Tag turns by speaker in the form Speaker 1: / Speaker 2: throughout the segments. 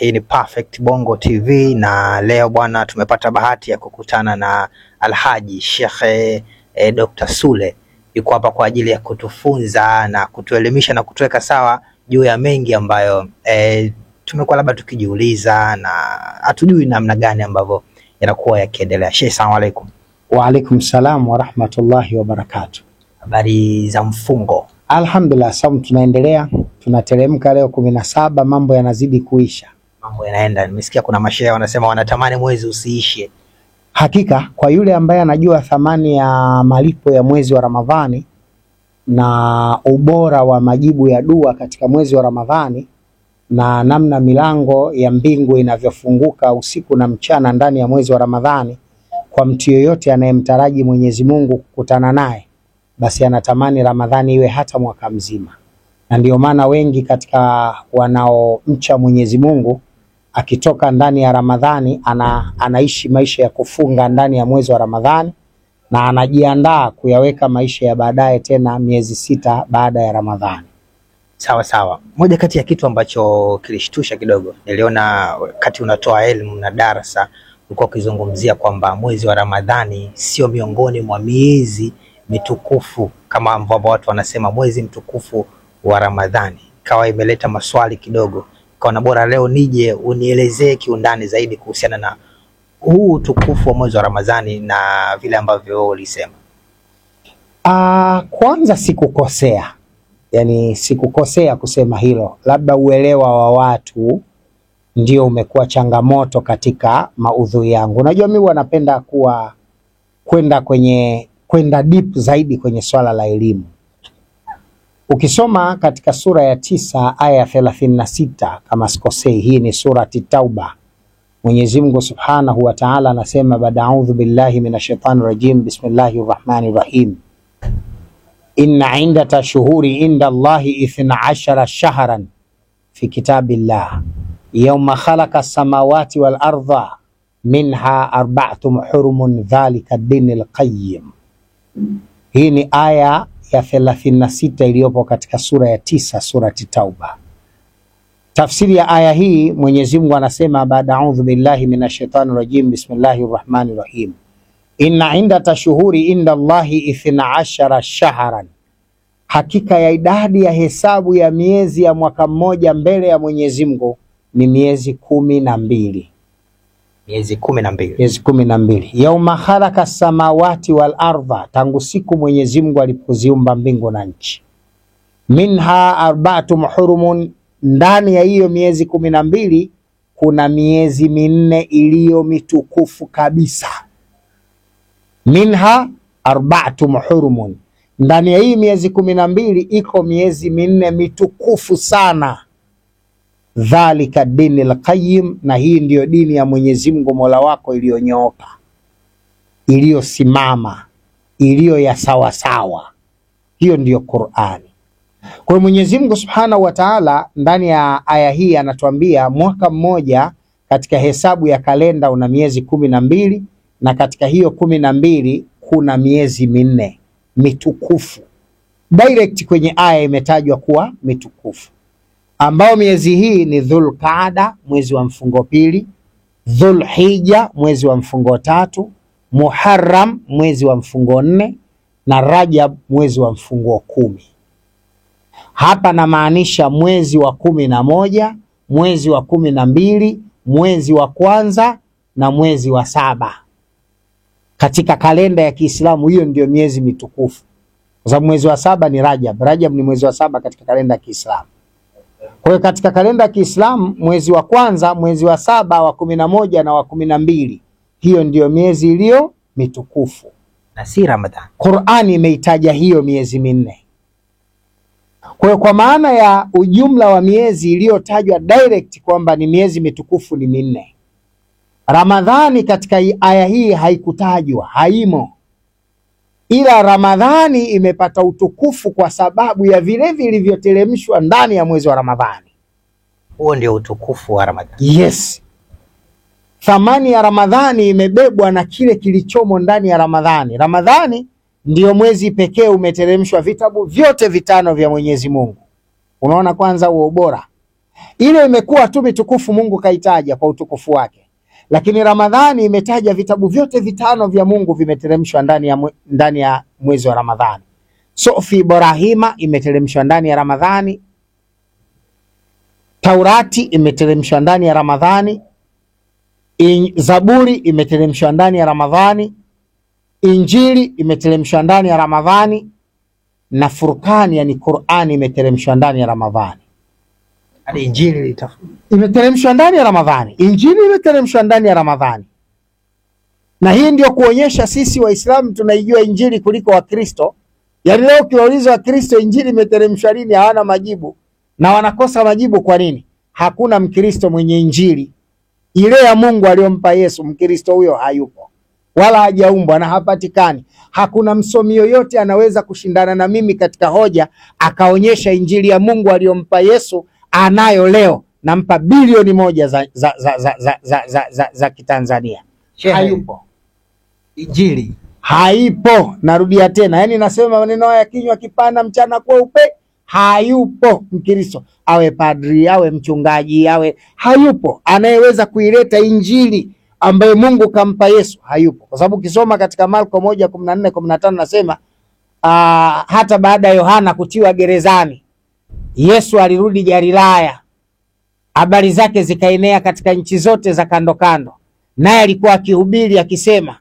Speaker 1: Hii ni Perfect Bongo TV na leo bwana tumepata bahati ya kukutana na Alhaji Sheikh Dr. Sule. Yuko hapa kwa ajili ya kutufunza na kutuelimisha na kutuweka sawa juu ya mengi ambayo tumekuwa labda tukijiuliza na hatujui namna gani ambavyo yanakuwa yakiendelea. Sheikh, asalamu alaykum.
Speaker 2: Wa alaykum salam wa rahmatullahi wa barakatuh.
Speaker 1: Habari za mfungo?
Speaker 2: Alhamdulillah, saumu tunaendelea, tunateremka leo 17, mambo yanazidi kuisha.
Speaker 1: Mambo yanaenda. Nimesikia kuna mashehe wanasema wanatamani mwezi usiishe.
Speaker 2: Hakika kwa yule ambaye anajua thamani ya malipo ya mwezi wa Ramadhani na ubora wa majibu ya dua katika mwezi wa Ramadhani na namna milango ya mbingu inavyofunguka usiku na mchana ndani ya mwezi wa Ramadhani, kwa mtu yoyote anayemtaraji Mwenyezi Mungu kukutana naye, basi anatamani Ramadhani iwe hata mwaka mzima. Na ndio maana wengi katika wanaomcha Mwenyezi Mungu akitoka ndani ya Ramadhani anaishi maisha ya kufunga ndani ya mwezi wa Ramadhani na anajiandaa kuyaweka maisha ya baadaye tena miezi 6 baada ya Ramadhani.
Speaker 1: Sawa sawa. Moja kati ya kitu ambacho kilishtusha kidogo, niliona wakati unatoa elimu na darasa ulikuwa ukizungumzia kwamba mwezi wa Ramadhani sio miongoni mwa miezi mitukufu kama ambavyo watu wanasema mwezi mtukufu wa Ramadhani. Kawa imeleta maswali kidogo, kaona bora leo nije unielezee kiundani zaidi kuhusiana na huu utukufu wa mwezi wa Ramadhani na vile ambavyo ulisema.
Speaker 2: Kwanza sikukosea. Yani sikukosea kusema hilo. Labda uelewa wa watu ndio umekuwa changamoto katika maudhui yangu. Unajua mimi wanapenda kwenda deep zaidi kwenye swala la elimu. Ukisoma katika sura ya 9 aya 36 kama sikosei, hii ni surati Tauba. Mwenyezi Mungu Subhanahu wa Ta'ala anasema baada a'udhu billahi minashaitani rajim bismillahir rahmanir rahim. Inna indata shuhuri inda Allahi 12 shahran fi kitabillah yawma khalaqa samawati wal arda minha arba'atun hurumun dhalika ad-dinul qayyim. Hii ni aya ya 36 iliyopo katika sura ya 9 surati Tauba. Tafsiri ya aya hii, Mwenyezi Mungu anasema baada a'udhu billahi minashaitani rajim bismillahir rahmanir rahim. Inna indata shuhuri inda Allahi 12 shahran. Hakika ya idadi ya hesabu ya miezi ya mwaka mmoja mbele ya Mwenyezi Mungu ni miezi 12.
Speaker 1: Miezi 12.
Speaker 2: Miezi 12. Yauma khalaqa samawati wal ardha, tangu siku Mwenyezi Mungu alipoziumba mbingu na nchi. Minha arba'atun hurumun, ndani ya hiyo miezi 12 kuna miezi 4 iliyo mitukufu kabisa. Minha arba'atun hurumun, ndani ya hii miezi 12 iko miezi 4 mitukufu sana. Dhalika dinil qayyim, na hii ndiyo dini ya Mwenyezi Mungu Mola wako iliyonyooka, iliyosimama, iliyo ya sawa sawa. Hiyo ndiyo Qur'ani. Kwa hiyo Mwenyezi Mungu Subhanahu wa Ta'ala ndani ya aya hii anatuambia mwaka mmoja katika hesabu ya kalenda una miezi 12, na katika hiyo 12 kuna miezi 4 mitukufu. Direct kwenye aya imetajwa kuwa mitukufu, ambao miezi hii ni Dhulqaada, mwezi wa mfungo pili, Dhulhijja, mwezi wa mfungo 3, Muharram, mwezi wa mfungo 4, na Rajab, mwezi wa mfungo 10. Hapa namaanisha mwezi wa 11, mwezi wa 12, mwezi wa kwanza na mwezi wa 7. Katika kalenda ya Kiislamu hiyo ndio miezi mitukufu. Kwa sababu mwezi wa 7 ni Rajab. Rajab ni mwezi wa 7 katika kalenda ya Kiislamu. Kwa hiyo katika kalenda ya Kiislamu mwezi wa kwanza, mwezi wa 7, wa 11 na wa 12, hiyo ndio miezi iliyo mitukufu.
Speaker 1: Na si Ramadhani.
Speaker 2: Qur'ani imeitaja hiyo miezi 4. Kwa hiyo kwa maana ya ujumla wa miezi iliyotajwa direct kwamba ni miezi mitukufu ni 4. Ramadhani katika aya hii haikutajwa, haimo. Ila Ramadhani imepata utukufu kwa sababu ya vile vilivyoteremshwa ndani ya mwezi wa Ramadhani.
Speaker 1: Huo ndio utukufu wa Ramadhani.
Speaker 2: Yes. Thamani ya Ramadhani imebebwa na kile kilichomo ndani ya Ramadhani. Ramadhani ndio mwezi pekee umeteremshwa vitabu vyote 5 vya Mwenyezi Mungu. Unaona kwanza huo ubora. Ile imekuwa tu mitukufu, Mungu kaitaja kwa utukufu wake, lakini Ramadhani imetaja vitabu vyote vitano vya Mungu vimeteremshwa ndani ya mwezi wa Ramadhani. Sufi Ibrahima imeteremshwa ndani ya Ramadhani. Taurati imeteremshwa ndani ya Ramadhani. Zaburi imeteremshwa ndani ya Ramadhani. Injili imeteremshwa ndani ya Ramadhani, na Furqani yani Qur'ani imeteremshwa ndani ya Ramadhani.
Speaker 1: Hadi Injili
Speaker 2: imeteremshwa ndani ya Ramadhani. Injili imeteremshwa ndani ya Ramadhani. Na hii ndio kuonyesha sisi Waislamu tunaijua Injili kuliko Wakristo. Yaani leo ukiwauliza Wakristo Injili imeteremshwa lini, hawana majibu, na wanakosa majibu. Kwa nini? Hakuna Mkristo mwenye Injili ile ya Mungu aliyompa Yesu. Mkristo huyo hayupo, wala hajaumbwa na hapatikani. Hakuna msomi yoyote anaweza kushindana na mimi katika hoja akaonyesha Injili ya Mungu aliyompa Yesu anayo leo. Nampa bilioni 1 za Kitanzania. Hayupo.
Speaker 1: Injili
Speaker 2: haipo. Narudia tena, yani nasema maneno haya kinywa kipana mchana kweupe. Hayupo Mkristo, awe padri awe mchungaji awe, hayupo anayeweza kuileta Injili ambaye Mungu kampa Yesu. Hayupo, kwa sababu ukisoma katika Marko 1:14-15 nasema hata baada ya Yohana kutiwa gerezani, Yesu alirudi Galilaya, habari zake zikaenea katika nchi zote za kando kando, naye alikuwa akihubiri akisema,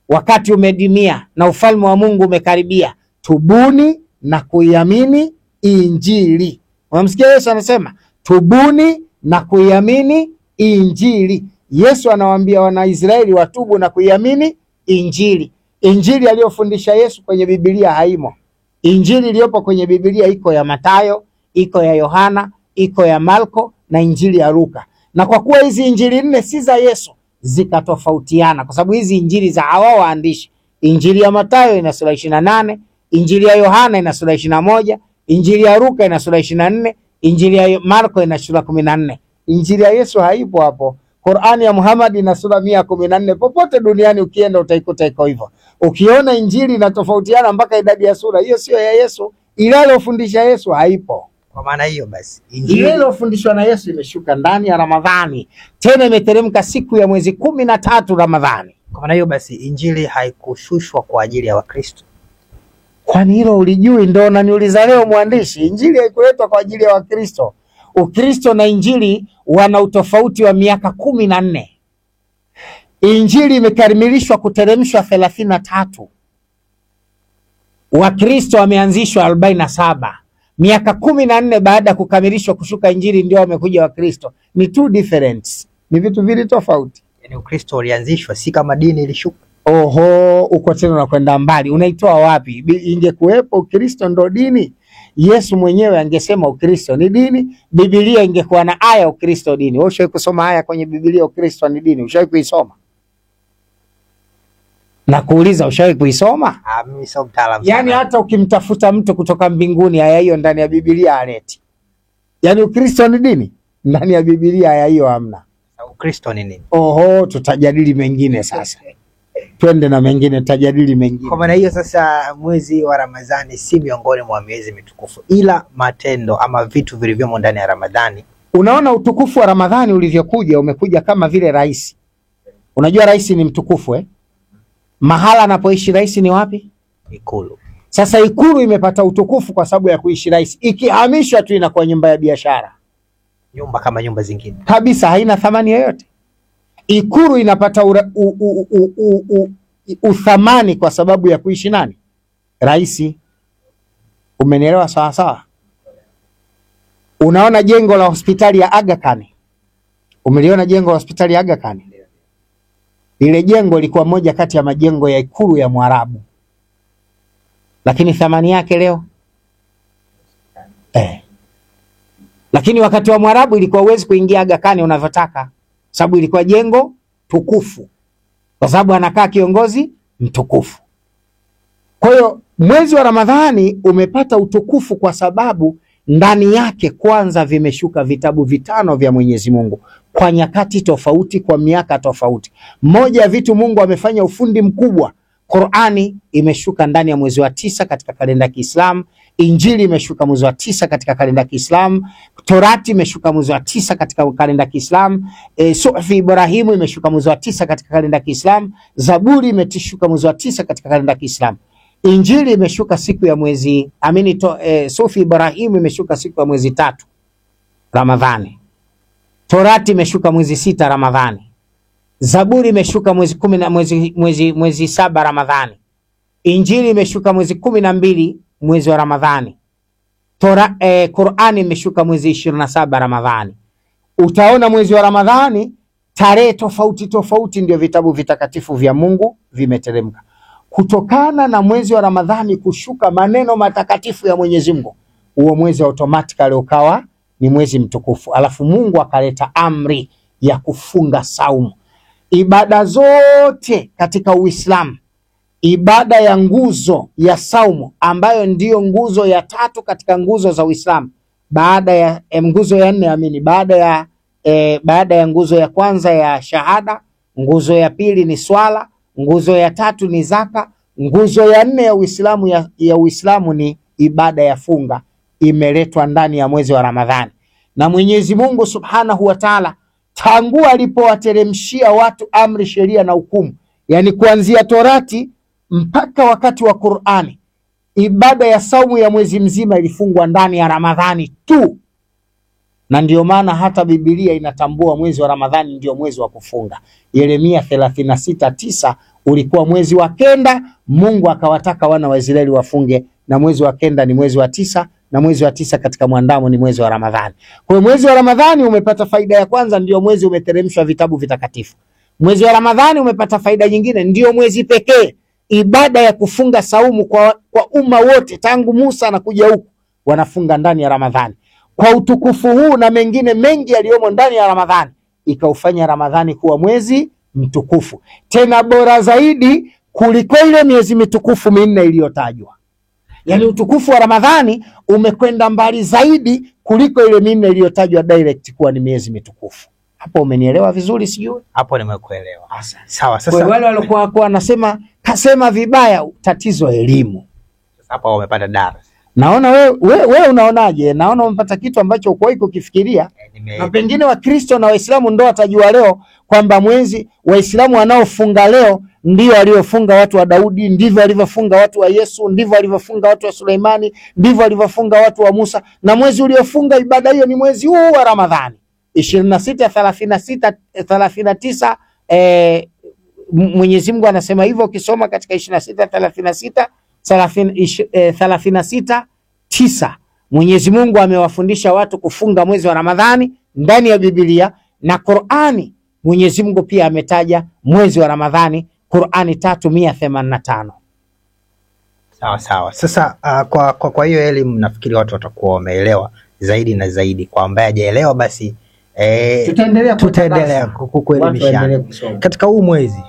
Speaker 2: wakati umedimia na ufalme wa Mungu umekaribia, tubuni na kuiamini Injili. Unamsikia Yesu anasema tubuni na kuiamini Injili. Yesu anawaambia Wanaisraeli watubu na kuiamini Injili. Injili aliyofundisha Yesu kwenye Biblia haimo. Injili iliyopo kwenye Biblia iko ya Mathayo, iko ya Yohana, iko ya Marko na Injili ya Luka. Na kwa kuwa hizi Injili 4 si za Yesu, zikatofautiana, kwa sababu hizi Injili za hawa waandishi, Injili ya Mathayo ina sura 28, Injili ya Yohana ina sura 21, Injili ya Luka ina sura 24, Injili ya Marko ina sura 14. Injili ya Yesu haipo hapo. Qur'ani ya Muhammad ina sura 114. Popote duniani ukienda utaikuta iko hivyo. Ukiona Injili inatofautiana mpaka idadi ya sura, hiyo sio ya Yesu. Ile aliyofundisha Yesu haipo.
Speaker 1: Kwa maana hiyo basi Injili
Speaker 2: ile iliyofundishwa na Yesu imeshuka ndani ya Ramadhani, tena imeteremka siku ya mwezi 13 Ramadhani.
Speaker 1: Kwa maana hiyo basi Injili haikushushwa kwa ajili ya Wakristo.
Speaker 2: Kwani hilo ulijui? Ndio unaniuliza leo mwandishi. Injili haikuletwa kwa ajili ya Wakristo. Ukristo na Injili wana utofauti wa miaka 14. Injili imekamilishwa kuteremshwa 33. Wakristo wameanzishwa 47. Miaka 14 baada ya kukamilishwa kushuka Injili ndio wamekuja Wakristo. Ni two difference. Ni vitu vili tofauti.
Speaker 1: Yaani Ukristo ulianzishwa si kama dini ilishuka.
Speaker 2: Oho, uko tena unakwenda mbali. Unaitoa wapi? Ingekuwepo Ukristo ndo dini, Yesu mwenyewe angesema Ukristo ni dini, Biblia ingekuwa na aya Ukristo dini. Wewe ushawahi kusoma aya kwenye Biblia Ukristo ni dini? Ushawahi kuisoma? Na kuuliza, ushawahi kuisoma?
Speaker 1: Mimi sio mtaalamu.
Speaker 2: Yaani hata ukimtafuta mtu kutoka mbinguni aya hiyo ndani ya Biblia aleti. Yaani Ukristo ni dini? Ndani ya Biblia aya hiyo hamna.
Speaker 1: Ukristo ni nini?
Speaker 2: Oho, tutajadili mengine sasa. Twende na mengine, tutajadili mengine.
Speaker 1: Kwa maana hiyo sasa mwezi wa Ramadhani si miongoni mwa miezi mitukufu, ila matendo ama vitu vilivyomo ndani ya Ramadhani.
Speaker 2: Unaona utukufu wa Ramadhani ulivyokuja, umekuja kama vile rais. Unajua rais ni mtukufu Mahala anapoishi rais ni wapi?
Speaker 1: Ikulu.
Speaker 2: Sasa Ikulu imepata utukufu kwa sababu ya kuishi rais. Ikihamishwa tu inakuwa nyumba ya biashara.
Speaker 1: Nyumba kama nyumba zingine.
Speaker 2: Kabisa, haina thamani yoyote. Ikulu inapata uthamani kwa sababu ya kuishi nani? Rais. Umenielewa sawa sawa? Unaona jengo la hospitali ya Aga Khan? Umeliona jengo la hospitali ya Aga Khan? Lile jengo lilikuwa moja kati ya majengo ya Ikulu ya Mwarabu. Lakini thamani yake leo lakini wakati wa Mwarabu ilikuwa uwezi kuingia Aga Khan unavyotaka, sababu ilikuwa jengo tukufu, kwa sababu anakaa kiongozi mtukufu. Kwa hiyo mwezi wa Ramadhani umepata utukufu kwa sababu ndani yake kwanza vimeshuka vitabu 5 vya Mwenyezi Mungu kwa nyakati tofauti, kwa miaka tofauti. Moja ya vitu Mungu amefanya ufundi mkubwa, Qur'ani imeshuka ndani ya mwezi wa 9 katika kalenda ya Kiislamu, Injili imeshuka mwezi wa 9 katika kalenda ya Kiislamu. Torati imeshuka mwezi wa 9 katika kalenda ya Kiislamu. Sufi Ibrahimu imeshuka mwezi wa 9 katika kalenda ya Kiislamu. Zaburi imeshuka mwezi wa 9 katika kalenda ya Kiislamu. Injili imeshuka siku ya mwezi Sufi Ibrahimu imeshuka siku ya mwezi 3 Ramadhani. Torati imeshuka mwezi 6 Ramadhani. Zaburi imeshuka mwezi 7 Ramadhani. Injili imeshuka mwezi 12 mwezi wa Ramadhani. Qur'ani imeshuka mwezi 27 Ramadhani. Utaona mwezi wa Ramadhani tarehe tofauti tofauti ndio vitabu vitakatifu vya Mungu vimeteremka. Kutokana na mwezi wa Ramadhani kushuka maneno matakatifu ya Mwenyezi Mungu, huo mwezi automatically ukawa ni mwezi mtukufu. Alafu Mungu akaleta amri ya kufunga saumu. Ibada zote katika Uislamu, ibada ya nguzo ya saumu ambayo ndiyo nguzo ya 3 katika nguzo za Uislamu, baada ya nguzo ya 4 baada ya nguzo ya kwanza ya shahada, nguzo ya pili ni swala, nguzo ya 3 ni zaka, nguzo ya 4 ya Uislamu ni ibada ya funga, imeletwa ndani ya mwezi wa Ramadhani. Na Mwenyezi Mungu Subhanahu wa Ta'ala tangu alipowateremshia watu amri, sheria na hukumu, yani kuanzia Torati mpaka wakati wa Qur'ani, ibada ya saumu ya mwezi mzima ilifungwa ndani ya Ramadhani tu. Na ndio maana hata Biblia inatambua mwezi wa Ramadhani ndio mwezi wa kufunga. Yeremia 36:9 ulikuwa mwezi wa 9, Mungu akawataka wana wa Israeli wafunge, na mwezi wa 9 ni mwezi wa 9, na mwezi wa 9 katika mwandamo ni mwezi wa Ramadhani. Kwa hiyo mwezi wa Ramadhani umepata faida ya kwanza, ndio mwezi umeteremshwa vitabu vitakatifu. Mwezi wa Ramadhani umepata faida nyingine, ndio mwezi pekee ibada ya kufunga saumu kwa umma wote tangu Musa na kuja huku wanafunga ndani ya Ramadhani. Kwa utukufu huu na mengine mengi yaliyomo ndani ya Ramadhani, ikaufanya Ramadhani kuwa mwezi mtukufu, tena bora zaidi kuliko ile miezi mitukufu 4 iliyotajwa. Yani utukufu wa Ramadhani umekwenda mbali zaidi kuliko ile 4 iliyotajwa direct kuwa ni miezi mitukufu. Hapo umenielewa vizuri sijui?
Speaker 1: Hapo nimekuelewa.
Speaker 2: Sawa. Sasa wale walikuwa wanasema kasema vibaya, tatizo elimu.
Speaker 1: Hapa wamepata darasa.
Speaker 2: Naona wewe unaonaje? Naona umepata kitu ambacho hukuwahi kukifikiria. Na pengine Wakristo na Waislamu ndio watajua leo kwamba mwezi Waislamu wanaofunga leo ndio waliofunga watu wa Daudi, ndivyo walivyofunga watu wa Yesu, ndivyo walivyofunga watu wa Suleimani, ndivyo walivyofunga watu wa Musa. Na mwezi uliofunga ibada hiyo ni mwezi huu wa Ramadhani 26, 36, 39. Mwenyezi Mungu anasema hivyo ukisoma katika 26, 36, 9. Mwenyezi Mungu amewafundisha watu kufunga mwezi wa Ramadhani ndani ya Biblia, na Qur'ani Mwenyezi Mungu pia ametaja mwezi wa Ramadhani, Qur'ani 385.
Speaker 1: Sawa. Sasa kwa hiyo elimu nafikiri watu watakuwa wameelewa zaidi na zaidi. Kwa ambaye hajaelewa basi tutaendelea kukuelimishana katika huu mwezi.